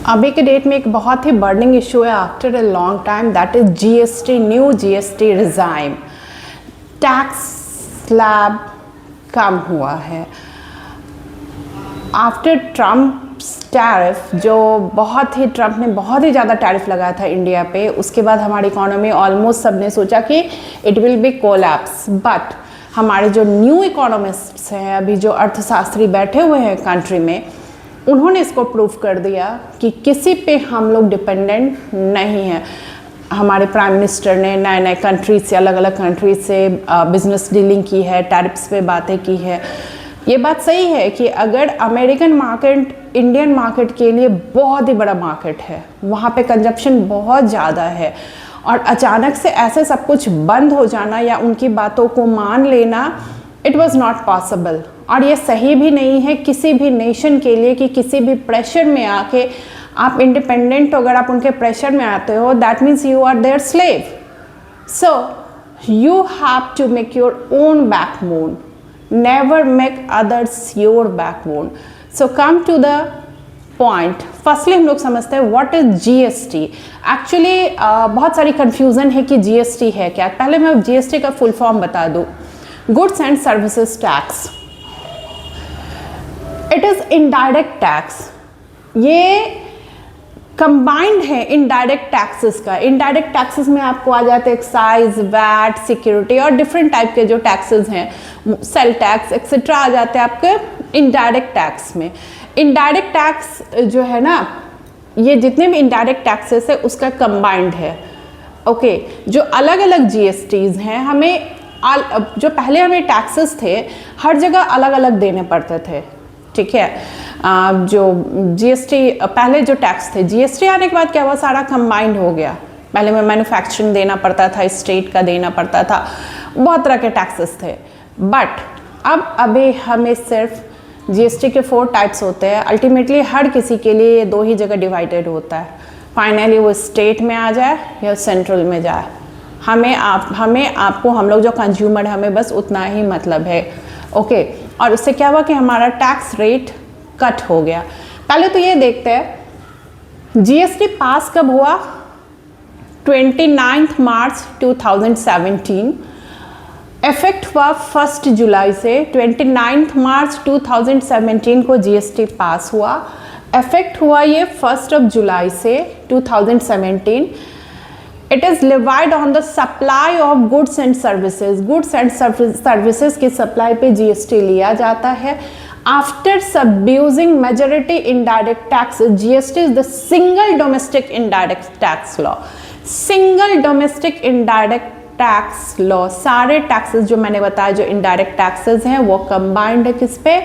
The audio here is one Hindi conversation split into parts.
अभी के डेट में एक बहुत ही बर्निंग इशू है after a long time, that is GST, new GST regime. Tax slab कम हुआ है आफ्टर ट्रम्प टैरिफ, जो ट्रम्प ने बहुत ही ज़्यादा टैरिफ लगाया था इंडिया पे। उसके बाद हमारी इकोनॉमी ऑलमोस्ट सबने सोचा कि it will be collapse, but हमारे जो न्यू इकोनॉमिस्ट्स हैं, अभी जो अर्थशास्त्री बैठे हुए हैं कंट्री में, उन्होंने इसको प्रूव कर दिया कि किसी पे हम लोग डिपेंडेंट नहीं हैं। हमारे प्राइम मिनिस्टर ने नए नए कंट्रीज से, अलग अलग कंट्रीज से बिजनेस डीलिंग की है, टैरिफ्स पे बातें की है। ये बात सही है कि अगर अमेरिकन मार्केट इंडियन मार्केट के लिए बहुत ही बड़ा मार्केट है, वहाँ पे कंजप्शन बहुत ज़्यादा है, और अचानक से ऐसे सब कुछ बंद हो जाना या उनकी बातों को मान लेना, इट वॉज नॉट पॉसिबल। और ये सही भी नहीं है किसी भी नेशन के लिए कि किसी भी प्रेशर में आके आप इंडिपेंडेंट, अगर आप उनके प्रेशर में आते हो, that means you are their slave. So you have to make your own backbone, never make others your backbone. So come to the point. Firstly हम लोग समझते हैं what is GST. Actually बहुत सारी confusion है कि GST है क्या। पहले मैं GST का full form बता दूँ। Goods and Services Tax. It is indirect tax. ये कंबाइंड है इनडायरेक्ट टैक्सेस का। इनडायरेक्ट टैक्सेस में आपको आ जाते हैं एक्साइज, वैट, सिक्योरिटी और डिफरेंट टाइप के जो टैक्सेस हैं, सेल टैक्स एक्सेट्रा आ जाते हैं आपके इनडायरेक्ट टैक्स में। इनडायरेक्ट टैक्स जो है ना, ये जितने भी इनडायरेक्ट टैक्सेस है उसका कंबाइंड है। ओके, जो अलग अलग जीएसटीज हैं, हमें जो पहले हमें टैक्सेस थे हर जगह अलग अलग देने पड़ते थे, ठीक है। जो जीएसटी पहले जो टैक्स थे, जीएसटी आने के बाद क्या हुआ, सारा कंबाइंड हो गया। पहले में मैन्युफैक्चरिंग देना पड़ता था, स्टेट का देना पड़ता था, बहुत तरह के टैक्सेस थे। बट अब अभी हमें सिर्फ जीएसटी के 4 टाइप्स होते हैं। अल्टीमेटली हर किसी के लिए ये 2 ही जगह डिवाइडेड होता है, फाइनली वो स्टेट में आ जाए या सेंट्रल में जाए। हमें आपको हम लोग जो कंज्यूमर, हमें बस उतना ही मतलब है। ओके, और उससे क्या हुआ कि हमारा टैक्स रेट कट हो गया। पहले तो ये देखते हैं जीएसटी पास कब हुआ। 29 मार्च 2017। इफेक्ट हुआ 1 जुलाई से। 29 मार्च 2017 को जीएसटी पास हुआ। इफेक्ट हुआ ये 1 जुलाई से 2017। It is levied on the supply of goods and services. Goods and services की सप्लाई पे जीएसटी लिया जाता है। After subsuming majority indirect taxes, GST is the single domestic indirect tax law. Single domestic indirect tax law, सारे टैक्सेस जो मैंने बताया जो इनडायरेक्ट टैक्सेस हैं वो कंबाइंड है किस पे,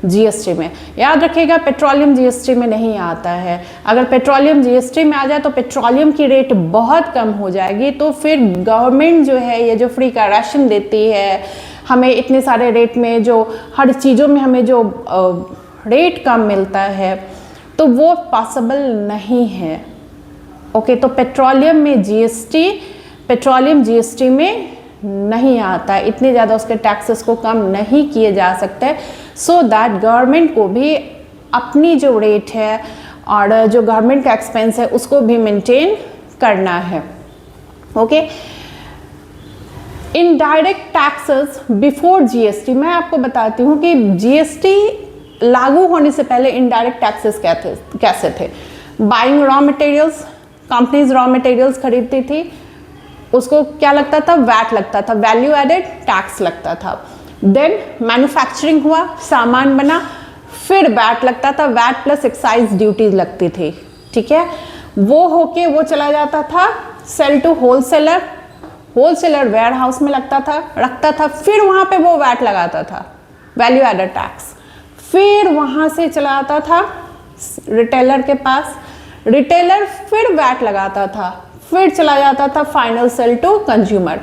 जीएसटी में। याद रखिएगा पेट्रोलियम जीएसटी में नहीं आता है। अगर पेट्रोलियम जीएसटी में आ जाए तो पेट्रोलियम की रेट बहुत कम हो जाएगी, तो फिर गवर्नमेंट जो है ये जो फ्री का राशन देती है, हमें इतने सारे रेट में, जो हर चीज़ों में हमें जो रेट कम मिलता है, तो वो पॉसिबल नहीं है। ओके, तो पेट्रोलियम जीएसटी में नहीं आता है, इतने ज़्यादा उसके टैक्सेस को कम नहीं किए जा सकते, सो दैट गवर्नमेंट को भी अपनी जो रेट है और जो गवर्नमेंट का एक्सपेंस है उसको भी मेंटेन करना है। Okay, indirect taxes before GST. मैं आपको बताती हूँ कि जीएसटी लागू होने से पहले इनडायरेक्ट टैक्सेस कैसे थे। Buying raw materials, companies raw materials खरीदती थी, उसको क्या लगता था, वैट लगता था, वैल्यू एडेड टैक्स लगता था। देन मैन्युफैक्चरिंग हुआ, सामान बना, फिर वैट लगता था, वैट प्लस एक्साइज ड्यूटी लगती थी, ठीक है। वो होके वो चला जाता था sell to wholesaler, wholesaler warehouse में रखता था, फिर वहाँ पे वो वैट लगाता था, वैल्यू एडेड टैक्स। फिर वहाँ से चला आता था रिटेलर के पास, रिटेलर फिर वैट लगाता था, फिर चला जाता था फाइनल सेल टू कंज्यूमर।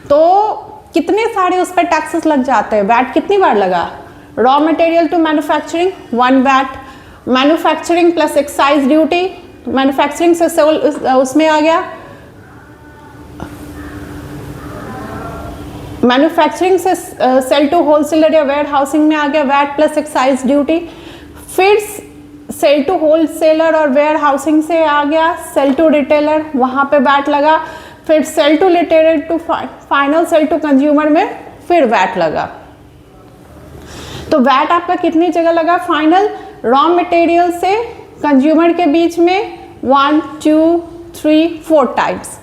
तो कितने सारे उस पर टैक्सेस लग जाते हैं। वैट कितनी बार लगा, raw material to manufacturing 1 VAT, manufacturing plus excise duty, manufacturing से उसमें आ गया, मैन्युफैक्चरिंग से सेल टू होलसेलर या वेयर हाउसिंग में आ गया वैट प्लस एक्साइज ड्यूटी, फिर सेल टू होलसेलर और वेयर हाउसिंग से आ गया सेल टू रिटेलर, वहाँ पे वैट लगा। फिर sell to retailer to final sale to consumer में फिर वैट लगा। तो वैट आपका कितनी जगह लगा? फाइनल रॉ मटेरियल से कंज्यूमर के बीच में 1 2 3 4 टाइम्स,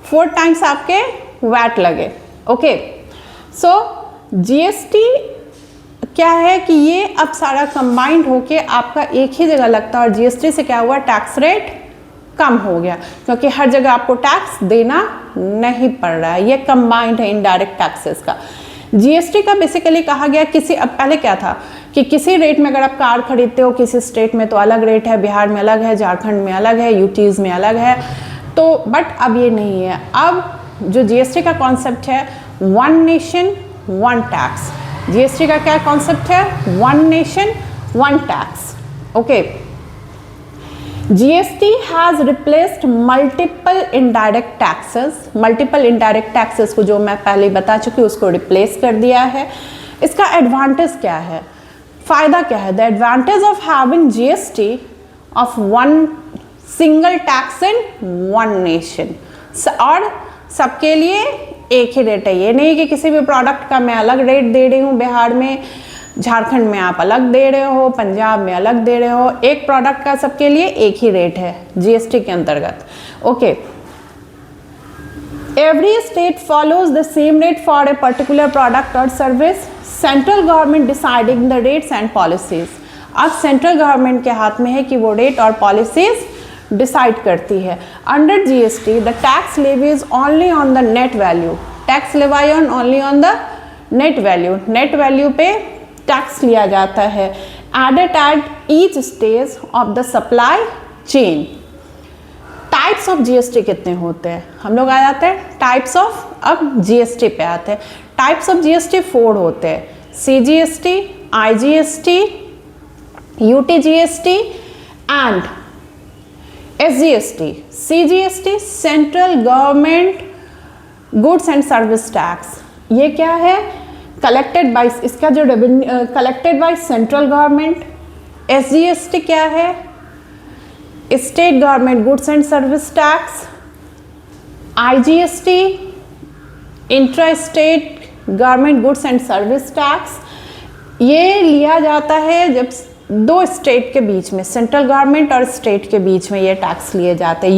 4 टाइम्स आपके वैट लगे। ओके, सो जीएसटी क्या है कि ये अब सारा कंबाइंड होके आपका एक ही जगह लगता है, और जीएसटी से क्या हुआ? टैक्स रेट कम हो गया, क्योंकि हर जगह आपको टैक्स देना नहीं पड़ रहा है। ये कंबाइंड है इनडायरेक्ट टैक्सेस का। जीएसटी का बेसिकली कहा गया किसी, अब पहले क्या था कि किसी रेट में अगर आप कार खरीदते हो किसी स्टेट में तो अलग रेट है, बिहार में अलग है, झारखंड में अलग है, यूटीज में अलग है, तो बट अब ये नहीं है। अब जो जीएसटी का कॉन्सेप्ट है one nation one tax. GST का क्या कॉन्सेप्ट है? One nation one tax. Okay, GST has replaced multiple indirect taxes. Multiple indirect taxes को जो मैं पहले बता चुकी हूँ उसको रिप्लेस कर दिया है। इसका एडवांटेज क्या है, फायदा क्या है? The advantage of having GST of one single tax in one nation, और सबके लिए एक ही रेट है। ये नहीं कि किसी भी प्रोडक्ट का मैं अलग रेट दे रही हूँ, बिहार में, झारखंड में आप अलग दे रहे हो, पंजाब में अलग दे रहे हो। एक प्रोडक्ट का सबके लिए एक ही रेट है जीएसटी के अंतर्गत। Okay, every state follows the same rate for a particular product और service, central government deciding the rates and policies. अब सेंट्रल गवर्नमेंट के हाथ में है कि वो रेट और पॉलिसीज डिसाइड करती है। Under GST the tax levy is only on the net value, tax levy on only on the net value. Net value पे टैक्स लिया जाता है, added at each stage of the supply chain. Types of GST कितने होते हैं? हम लोग आ जाते हैं टाइप्स ऑफ, अब जीएसटी पे आते हैं। टाइप्स ऑफ जीएसटी 4 होते हैं, CGST, IGST, UTGST and SGST. CGST central government goods and service tax, ये क्या है? कलेक्टेड बाय, इसका जो revenue collected by central government. SGST क्या है? State government goods and service tax. IGST intra state government goods and service tax, ये लिया जाता है जब दो स्टेट के बीच में, सेंट्रल गवर्नमेंट और स्टेट के बीच में ये टैक्स लिए जाते हैं।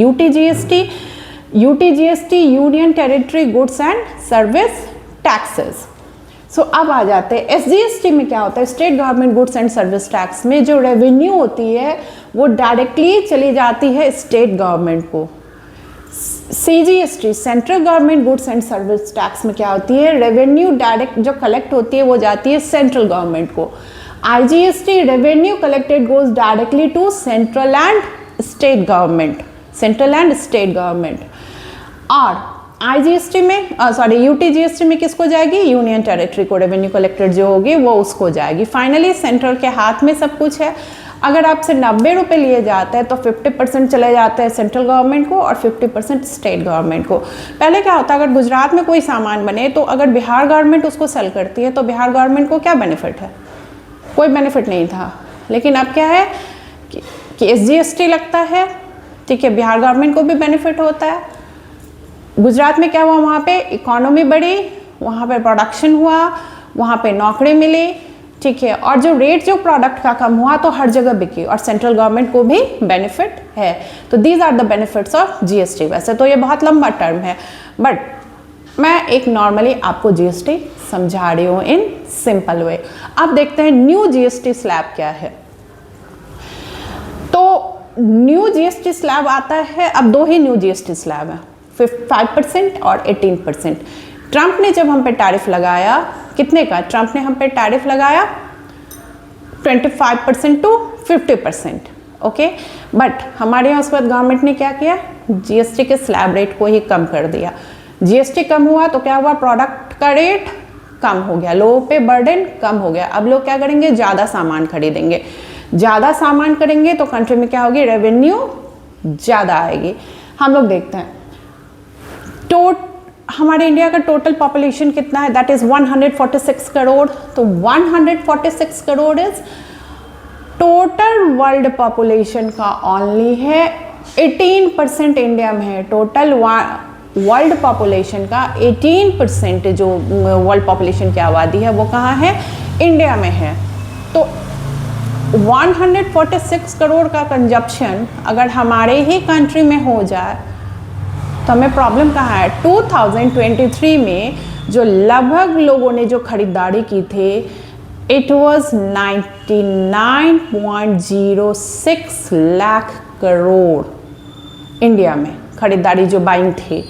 UTGST union territory goods and service taxes. So अब आ जाते हैं एसजीएसटी में क्या होता है? State government goods and service tax में जो रेवेन्यू होती है वो डायरेक्टली चली जाती है स्टेट गवर्नमेंट को। CGST central government goods and service tax में क्या होती है? रेवेन्यू डायरेक्ट जो कलेक्ट होती है वो जाती है सेंट्रल गवर्नमेंट को। IGST revenue collected goes directly to central and state government, central and state government. और आईजीएसटी में यूटीजीएसटी में किसको जाएगी? यूनियन टेरिटरी को रेवेन्यू कलेक्टेड जो होगी वो उसको जाएगी। फाइनली सेंट्रल के हाथ में सब कुछ है। अगर आपसे 90 रुपये लिए जाते हैं तो 50% चले जाते हैं सेंट्रल गवर्नमेंट को और 50% स्टेट गवर्नमेंट को। पहले क्या होता है, अगर गुजरात में कोई सामान बने तो अगर बिहार गवर्नमेंट उसको सेल करती है तो बिहार गवर्नमेंट को क्या बेनिफिट है? कोई बेनिफिट नहीं था। लेकिन अब क्या है कि एसजीएसटी लगता है, ठीक है, बिहार गवर्नमेंट को भी बेनिफिट होता है। गुजरात में क्या हुआ? वहाँ पे इकोनॉमी बढ़ी, वहाँ पे प्रोडक्शन हुआ, वहाँ पे नौकरी मिली, ठीक है, और जो रेट जो प्रोडक्ट का कम हुआ तो हर जगह बिकी और सेंट्रल गवर्नमेंट को भी बेनिफिट है। तो these are the benefits of GST. वैसे तो ये बहुत लंबा टर्म है बट मैं एक नॉर्मली आपको जीएसटी समझा रही हूँ इन सिंपल वे। अब देखते हैं न्यू जीएसटी स्लैब क्या है। तो न्यू जीएसटी स्लैब आता है, अब दो ही न्यू जीएसटी स्लैब है, 5% और 18%। ट्रंप ने जब हम पे टैरिफ लगाया, कितने का? ट्रंप ने हम पे टैरिफ लगाया 25% टू 50%, ओके। बट हमारे यहाँ उसके बाद गवर्नमेंट ने क्या किया? जीएसटी के स्लैब रेट को ही कम कर दिया। जीएसटी कम हुआ तो क्या हुआ? प्रोडक्ट का रेट कम हो गया, लोगों पे बर्डन कम हो गया। अब लोग क्या करेंगे? ज़्यादा सामान खरीदेंगे। ज़्यादा सामान करेंगे तो कंट्री में क्या होगी? रेवेन्यू ज़्यादा आएगी। हम लोग देखते हैं हमारे इंडिया का टोटल पॉपुलेशन कितना है? That is 146 crore. तो 146 crore is total world population का ओनली है 18% इंडिया में है। टोटल वर्ल्ड पॉपुलेशन का 18% जो वर्ल्ड पॉपुलेशन की आबादी है वो कहाँ है, इंडिया में है। तो 146 करोड़ का कंजप्शन अगर हमारे ही कंट्री में हो जाए तो हमें प्रॉब्लम कहाँ है। 2023 में जो लगभग लोगों ने जो खरीदारी की थी, it was 99.06 lakh crore India में खरीदारी जो बाइंग थी।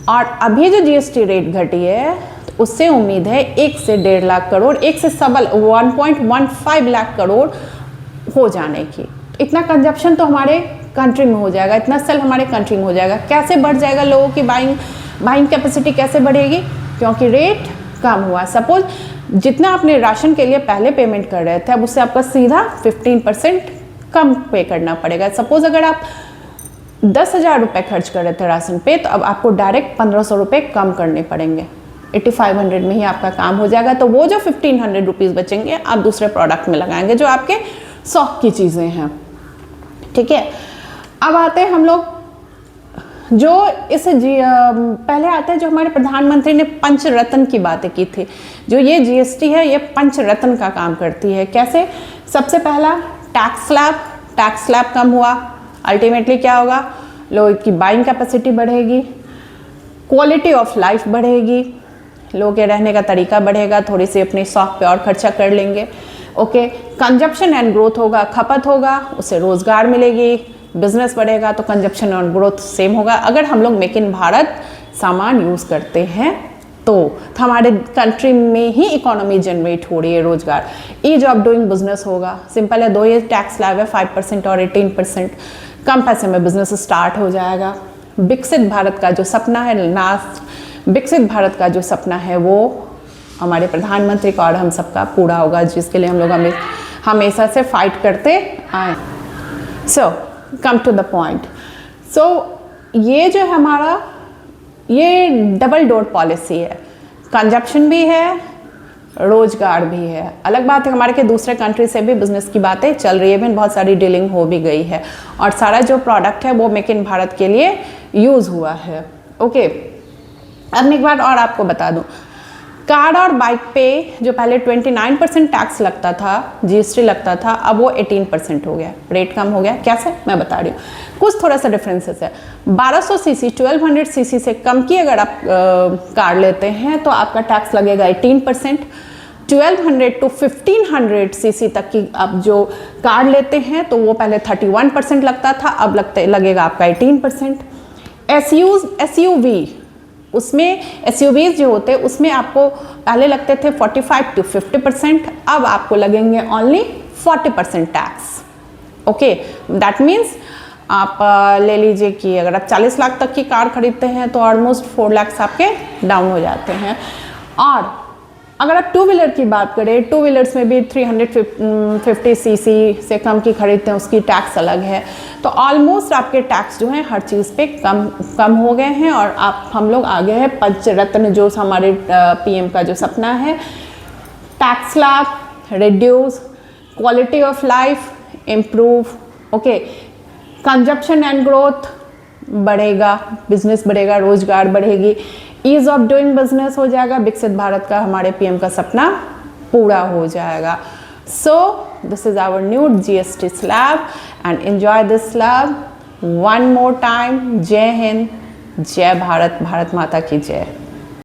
और अभी जो जीएसटी रेट घटी है तो उससे उम्मीद है 1 से 1.5 लाख करोड़, 1 से 1.15 लाख करोड़ हो जाने की। तो इतना कंजप्शन तो हमारे कंट्री में हो जाएगा, इतना सेल हमारे कंट्री में हो जाएगा। कैसे बढ़ जाएगा लोगों की बाइंग कैपेसिटी कैसे बढ़ेगी, क्योंकि रेट कम हुआ। सपोज जितना आपने राशन के लिए पहले पेमेंट कर रहे थे, अब उससे आपका सीधा 15% कम पे करना पड़ेगा। सपोज अगर आप 10,000 रुपये खर्च कर रहे थे राशन पे, तो अब आपको डायरेक्ट 1,500 रुपये कम करने पड़ेंगे। 8500 में ही आपका काम हो जाएगा। तो वो जो 1500 रुपीज़ बचेंगे आप दूसरे प्रोडक्ट में लगाएंगे जो आपके शौक की चीज़ें हैं, ठीक है। अब आते हैं हम लोग जो इस पहले आते हैं जो हमारे प्रधानमंत्री ने पंचरत्न की बातें की थी। जो ये जीएसटी है ये पंचरत्न का काम करती है। कैसे? सबसे पहला टैक्स स्लैब कम हुआ, अल्टीमेटली क्या होगा, लोगों की बाइंग कैपेसिटी बढ़ेगी, क्वालिटी ऑफ लाइफ बढ़ेगी, लोगों के रहने का तरीका बढ़ेगा, थोड़ी सी अपने शौक पे और खर्चा कर लेंगे। ओके, कंजप्शन एंड ग्रोथ होगा, खपत होगा, उससे रोजगार मिलेगी, बिजनेस बढ़ेगा, तो कंजप्शन और ग्रोथ सेम होगा। अगर हम लोग मेक इन भारत सामान यूज़ करते हैं तो हमारे कंट्री में ही इकोनॉमी जनरेट हो रही है, रोजगार, ईज ऑफ डूइंग बिजनेस होगा। सिंपल है, दो ये टैक्स स्लैब है, 5% और 18%। कम पैसे में बिजनेस स्टार्ट हो जाएगा। विकसित भारत का जो सपना है, विकसित भारत का जो सपना है वो हमारे प्रधानमंत्री का और हम सबका पूरा होगा, जिसके लिए हम लोग हमेशा से फाइट करते आए। सो कम टू द पॉइंट। सो ये जो हमारा ये डबल डोर पॉलिसी है, कंजप्शन भी है, रोजगार भी है। अलग बात है हमारे के दूसरे कंट्री से भी बिजनेस की बातें चल रही है, भी बहुत सारी डीलिंग हो भी गई है और सारा जो प्रोडक्ट है वो मेक इन भारत के लिए यूज़ हुआ है। ओके, अब मैं एक बार और आपको बता दूं, कार और बाइक पे जो पहले 29% टैक्स लगता था, जीएसटी लगता था, अब वो 18% हो गया, रेट कम हो गया। कैसे, मैं बता रही हूँ, कुछ थोड़ा सा डिफरेंसेस है। 1200 सीसी 1200 सीसी से कम की अगर आप कार लेते हैं तो आपका टैक्स लगेगा 18%। 1200 टू 1500 सीसी तक की आप जो कार लेते हैं तो वो पहले 31% लगता था, अब लगेगा आपका 18%। एसयूवी, उसमें एसयूवीज जो होते हैं उसमें आपको पहले लगते थे 45 टू 50%, अब आपको लगेंगे only 40% tax. Okay, that means आप ले लीजिए कि अगर आप 40 लाख तक की कार खरीदते हैं तो ऑलमोस्ट 4 लाख आपके डाउन हो जाते हैं। और अगर आप टू व्हीलर की बात करें, टू व्हीलर्स में भी 350 सीसी से कम की खरीदते हैं, उसकी टैक्स अलग है। तो ऑलमोस्ट आपके टैक्स जो हैं हर चीज़ पे कम हो गए हैं और हम लोग आगे हैं पंचरत्न जो हमारे पीएम का जो सपना है, tax slab reduce, quality of life improve. Okay, consumption and growth बढ़ेगा, बिजनेस बढ़ेगा, रोजगार बढ़ेगी, ईज ऑफ डूइंग बिजनेस हो जाएगा, विकसित भारत का हमारे पीएम का सपना पूरा हो जाएगा। So this is our new GST slab and enjoy this slab one more time. जय हिंद, जय भारत, भारत माता की जय।